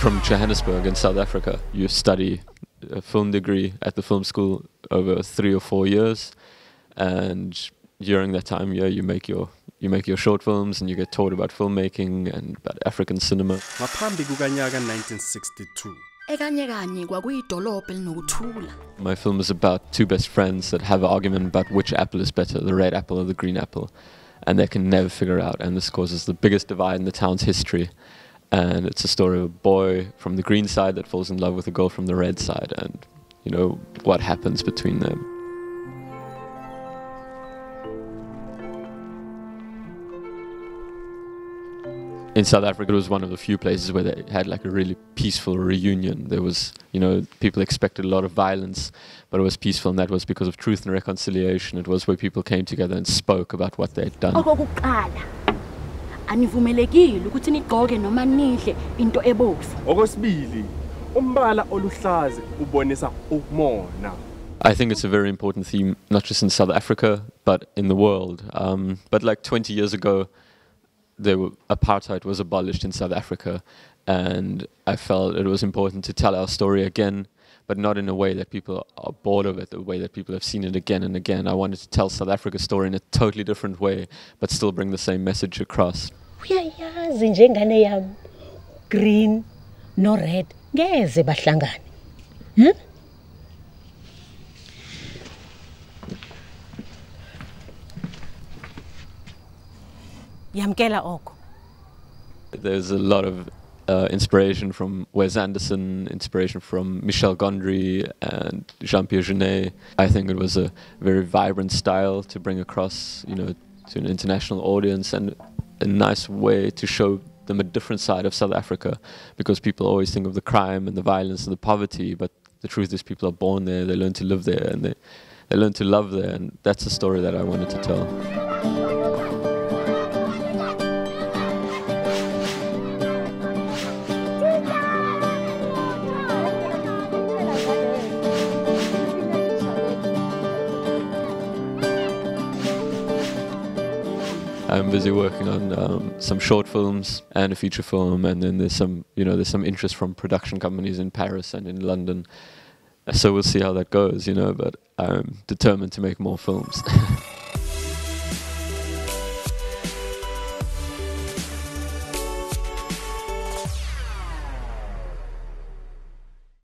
from Johannesburg in South Africa. You study a film degree at the film school over 3 or 4 years, and during that time, yeah, you make your short films and you get taught about filmmaking and about African cinema. Ngaphambi kukanyaka 1962. My film is about two best friends that have an argument about which apple is better, the red apple or the green apple, and they can never figure out, and this causes the biggest divide in the town's history. And it's a story of a boy from the green side that falls in love with a girl from the red side, and you know what happens between them. In South Africa, it was one of the few places where they had like a really peaceful reunion. There was, you know, people expected a lot of violence, but it was peaceful, and that was because of truth and reconciliation. It was where people came together and spoke about what they'd done. Anivumelekile ukuthi nigqoke noma nihle into ebovu. Okwesibili, umbala oluhlaza ubonisa umona. I think it's a very important theme, not just in South Africa, but in the world. But like 20 years ago, apartheid was abolished in South Africa, and I felt it was important to tell our story again, but not in a way that people are bored of it, the way that people have seen it again and again. I wanted to tell South Africa's story in a totally different way, but still bring the same message across. Uyayazi njengane yami, green no red ngeze bahlangane. Yamkela oko. There's a lot of inspiration from Wes Anderson, inspiration from Michel Gondry and Jean-Pierre Jeunet. I think it was a very vibrant style to bring across, you know, to an international audience, and a nice way to show them a different side of South Africa, because people always think of the crime and the violence and the poverty, but the truth is people are born there, they learn to live there, and they learn to love there, and that's the story that I wanted to tell. I'm busy working on some short films and a feature film, and then there's some interest from production companies in Paris and in London. So we'll see how that goes, you know, but I'm determined to make more films.